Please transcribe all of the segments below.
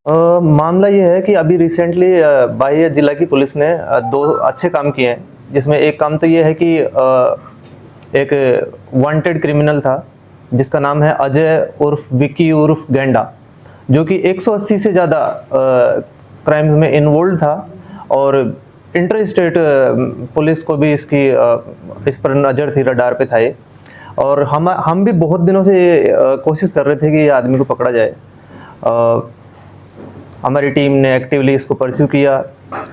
मामला ये है कि अभी रिसेंटली बाह्य जिला की पुलिस ने दो अच्छे काम किए हैं, जिसमें एक काम तो ये है कि एक वांटेड क्रिमिनल था जिसका नाम है अजय उर्फ विकी उर्फ गेंडा, जो कि 180 से ज़्यादा क्राइम्स में इन्वॉल्व था और इंटर स्टेट पुलिस को भी इस पर नज़र थी, रडार पे था ये। और हम भी बहुत दिनों से कोशिश कर रहे थे कि ये आदमी को पकड़ा जाए। हमारी टीम ने एक्टिवली इसको परस्यू किया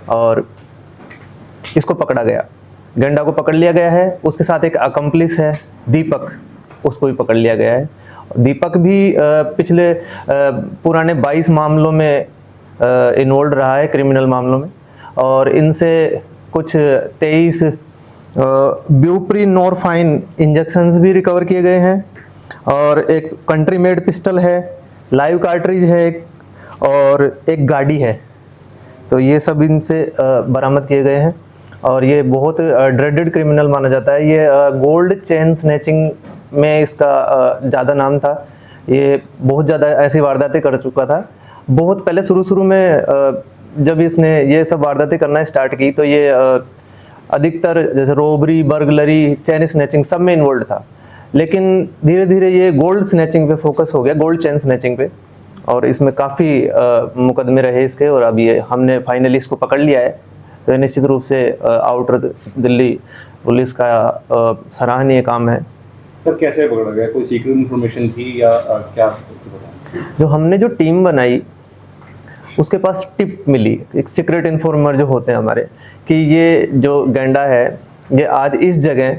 और इसको पकड़ा गया। गेंडा को पकड़ लिया गया है, उसके साथ एक अकम्प्लिस है दीपक, उसको भी पकड़ लिया गया है। दीपक भी पिछले पुराने 22 मामलों में इन्वॉल्व रहा है, क्रिमिनल मामलों में, और इनसे कुछ 23 ब्यूप्रीनोरफाइन इंजेक्शंस भी रिकवर किए गए हैं और एक कंट्री मेड पिस्टल है, लाइव कार्ट्रिज है एक, और एक गाड़ी है। तो ये सब इनसे बरामद किए गए हैं और ये बहुत ड्रेडेड क्रिमिनल माना जाता है। ये गोल्ड चेन स्नैचिंग में इसका ज़्यादा नाम था। ये बहुत ज़्यादा ऐसी वारदातें कर चुका था। बहुत पहले शुरू में जब इसने ये सब वारदातें करना स्टार्ट की तो ये अधिकतर जैसे रोबरी, बर्गलरी, चेन स्नैचिंग सब में इन्वॉल्व था, लेकिन धीरे धीरे ये गोल्ड स्नैचिंग पे फोकस हो गया, गोल्ड चेन स्नैचिंग पे, और इसमें काफ़ी मुकदमे रहे इसके, और अभी हमने फाइनली इसको पकड़ लिया है। तो निश्चित रूप से आउटर दिल्ली पुलिस का सराहनीय काम है। सर कैसे पकड़ा गया? कोई सीक्रेट इन्फॉर्मेशन थी या क्या? जो हमने जो टीम बनाई उसके पास टिप मिली, एक सीक्रेट इन्फॉर्मर जो होते हैं हमारे, कि ये जो गेंडा है ये आज इस जगह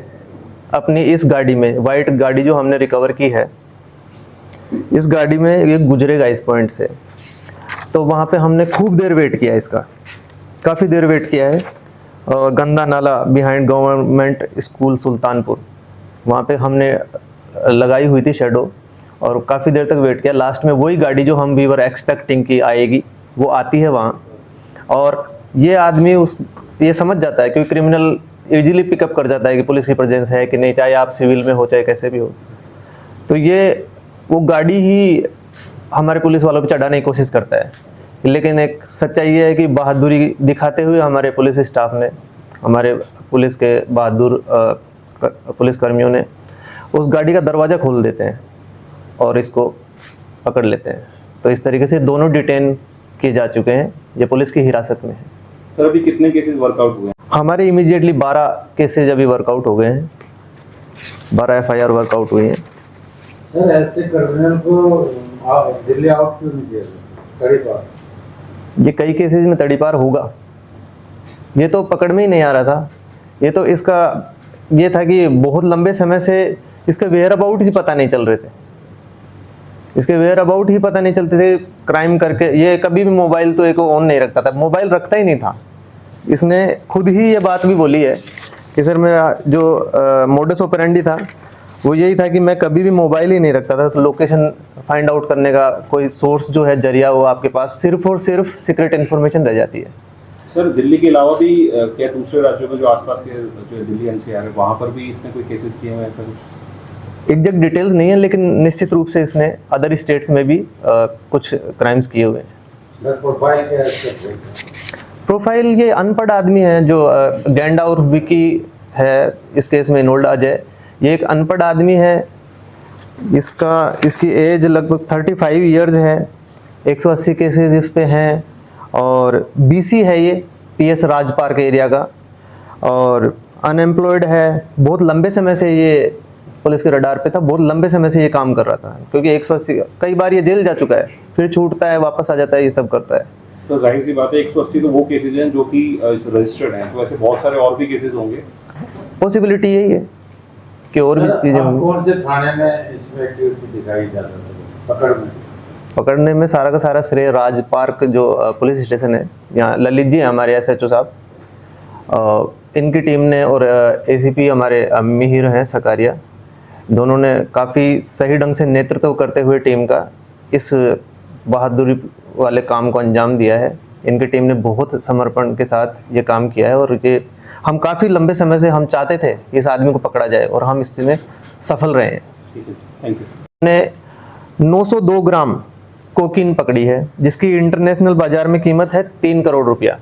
अपनी इस गाड़ी में, वाइट गाड़ी जो हमने रिकवर की है, इस गाड़ी में ये गुजरेगा इस पॉइंट से। तो वहाँ पे हमने खूब देर वेट किया, इसका काफ़ी देर वेट किया है। गंदा नाला बिहाइंड गवर्नमेंट स्कूल सुल्तानपुर, वहाँ पे हमने लगाई हुई थी शेडो और काफ़ी देर तक वेट किया। लास्ट में वही गाड़ी जो हम वी वर एक्सपेक्टिंग की आएगी वो आती है वहाँ, और ये आदमी ये समझ जाता है, क्योंकि क्रिमिनल इजीली पिकअप कर जाता है कि पुलिस की प्रेजेंस है कि नहीं, चाहे आप सिविल में हो चाहे कैसे भी हो। तो ये वो गाड़ी ही हमारे पुलिस वालों पर चढ़ाने की कोशिश करता है, लेकिन एक सच्चाई ये है कि बहादुरी दिखाते हुए हमारे पुलिस स्टाफ ने, हमारे पुलिस के बहादुर पुलिस कर्मियों ने उस गाड़ी का दरवाज़ा खोल देते हैं और इसको पकड़ लेते हैं। तो इस तरीके से दोनों डिटेन किए जा चुके हैं, ये पुलिस की हिरासत में है। सर अभी कितने केसेस वर्कआउट हुए हैं? हमारे इमीडिएटली 12 केसेज अभी वर्कआउट हो गए हैं, 12 FIR वर्कआउट हुई हैं। सर ऐसे क्रिमिनल को दिल्ली आउट क्यों नहीं किया? तड़ीपार, ये कई केसेज में तड़ीपार होगा, ये तो पकड़ में ही नहीं आ रहा था। ये तो इसका ये था कि बहुत लंबे समय से इसके वेयर अबाउट ही पता नहीं चल रहे थे, इसके वेयर अबाउट ही पता नहीं चलते थे क्राइम करके। ये कभी भी मोबाइल तो एक ऑन नहीं रखता था, मोबाइल रखता ही नहीं था। इसने खुद ही ये बात भी बोली है कि सर मेरा जो मोडस ऑपरेंडी था वो यही था कि मैं कभी भी मोबाइल ही नहीं रखता था। तो लोकेशन फाइंड आउट करने का कोई सोर्स जो है, जरिया, वो आपके पास सिर्फ और सिर्फ सीक्रेट इन्फॉर्मेशन रह जाती है। सर दिल्ली के अलावा भी क्या दूसरे राज्यों में जो आसपास के जो दिल्ली NCR है वहाँ पर भी इसने कोई केसेस किए हुए हैं? ऐसा कुछ एग्जैक्ट डिटेल्स नहीं है, लेकिन निश्चित रूप से इसने अदर स्टेट्स में भी कुछ क्राइम्स किए हुए हैं। प्रोफाइल क्या है? प्रोफाइल ये अनपढ़ आदमी है जो गेंडा और विकी है, इस केस में इन्वॉल्व अजय, ये एक अनपढ़ आदमी है। इसकी एज लगभग 35 ईयर्स है, 180 केसेस इस पे हैं, और BC है ये, PS राजपार्क एरिया का, और अनएम्प्लॉयड है। बहुत लंबे समय से ये पुलिस के रडार पे था, बहुत लंबे समय से ये काम कर रहा था, क्योंकि 180 कई बार ये जेल जा चुका है, फिर छूटता है, वापस आ जाता है, ये सब करता है। तो जाहिर सी बात है 180 तो वो केसेज हैं जो कि रजिस्टर्ड हैं, तो ऐसे बहुत सारे और भी केसेज होंगे। पॉसिबिलिटी यही है कि और भी चीज़ें होंगी। कौन से थाने में इसमें एक्टिविटी दिखाई जाता है पकड़ने में? सारा का सारा श्रेय राज पार्क जो पुलिस स्टेशन है, यहाँ ललित जी हमारे SHO साहब, इनकी टीम ने, और ACP हमारे मिहिर हैं सकारिया, दोनों ने काफ़ी सही ढंग से नेतृत्व करते हुए टीम का इस बहादुरी वाले काम को अंजाम दिया है। इनकी टीम ने बहुत समर्पण के साथ ये काम किया है, और ये हम काफ़ी लंबे समय से हम चाहते थे इस आदमी को पकड़ा जाए, और हम इसमें सफल रहे हैं। ठीक है, थैंक यू। हमने 902 ग्राम कोकीन पकड़ी है, जिसकी इंटरनेशनल बाजार में कीमत है 3 करोड़ रुपया।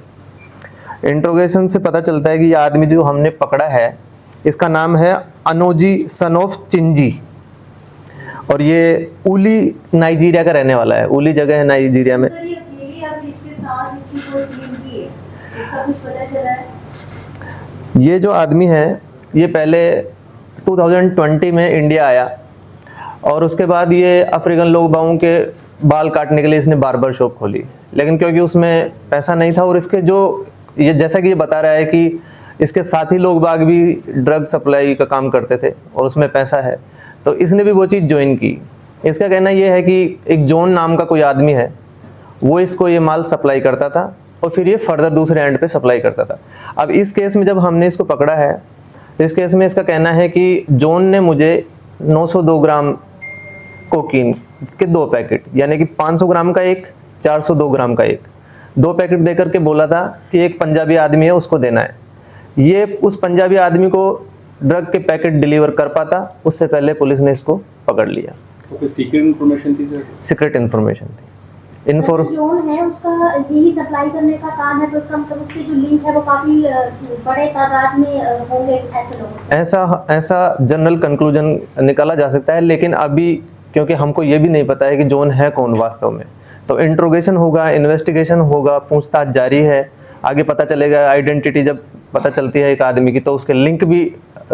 इंट्रोगेशन से पता चलता है कि ये आदमी जो हमने पकड़ा है, इसका नाम है अनोजी सन ऑफ चिंजी, और ये उली नाइजीरिया का रहने वाला है। उली जगह है नाइजीरिया में। सर, ये अकेले या फिर इसके साथ इसकी कोई टीम भी है, इसका कुछ पता चला है? ये जो आदमी है, ये पहले 2020 में इंडिया आया, और उसके बाद ये अफ्रीकन लोग बागों के बाल काटने के लिए इसने बार्बर शॉप खोली, लेकिन क्योंकि उसमें पैसा नहीं था, और इसके जो ये जैसा कि ये बता रहा है कि इसके साथी लोग बाग भी ड्रग सप्लाई का काम करते थे और उसमें पैसा है, तो इसने भी वो चीज़ ज्वाइन की। इसका कहना ये है कि एक जॉन नाम का कोई आदमी है, वो इसको ये माल सप्लाई करता था और फिर ये फर्दर दूसरे एंड पे सप्लाई करता था। अब इस केस में जब हमने इसको पकड़ा है, तो इस केस में इसका कहना है कि जॉन ने मुझे 902 ग्राम कोकीन के 2 पैकेट, यानी कि 500 ग्राम का एक, 402 ग्राम का एक, 2 पैकेट दे करके बोला था कि एक पंजाबी आदमी है उसको देना है। ये उस पंजाबी आदमी को ड्रग के पैकेट डिलीवर कर पाता, उससे पहले पुलिस ने इसको पकड़ लिया। तो कोई सीक्रेट इन्फॉर्मेशन थी सर? सीक्रेट इन्फॉर्मेशन थी। सर, जो जोन है उसका यही सप्लाई करने का काम है, तो उसका मतलब उससे जो लिंक है वो काफी बड़े तादाद में होंगे ऐसे लोगों से। ऐसा जनरल कंक्लूजन निकाला जा सकता है, लेकिन अभी क्योंकि हमको ये भी नहीं पता है कि जॉन है कौन वास्तव में, तो इंट्रोगेशन होगा, इन्वेस्टिगेशन होगा, पूछताछ जारी है, आगे पता चलेगा। आइडेंटिटी जब पता चलती है एक आदमी की, तो उसके लिंक भी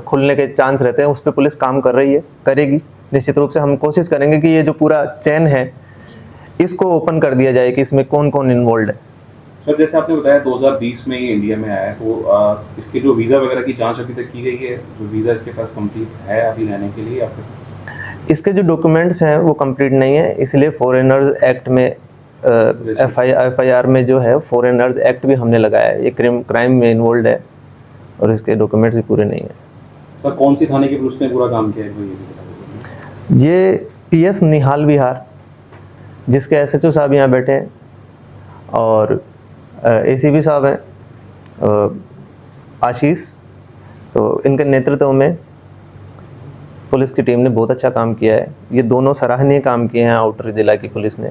खुलने के चांस रहते हैं। उस पर पुलिस काम कर रही है, करेगी निश्चित रूप से। हम कोशिश करेंगे कि ये जो पूरा चेन है इसको ओपन कर दिया जाए कि इसमें कौन कौन इन्वॉल्व है। सर, जैसे आपने बताया 2020 में ये इंडिया में आया है, तो इसके जो वीज़ा वगैरह की जांच अभी तक की गई है? जो वीज़ा इसके पास कंप्लीट है अभी रहने के लिए, या फिर इसके जो डॉक्यूमेंट्स हैं वो कंप्लीट नहीं है, इसलिए फॉरेनर्स एक्ट में FIR में जो है फॉरेनर्स एक्ट भी हमने लगाया है। ये क्राइम में इन्वॉल्व है और इसके डॉक्यूमेंट्स भी पूरे नहीं है। सर, कौन सी थाने की पुलिस ने पूरा काम किया है, ये भी बता दीजिए। ये PS निहाल विहार, जिसके SHO साहब यहाँ बैठे हैं, और ACP साहब हैं आशीष, तो इनके नेतृत्व में पुलिस की टीम ने बहुत अच्छा काम किया है। ये दोनों सराहनीय काम किए हैं आउटर जिला की पुलिस ने।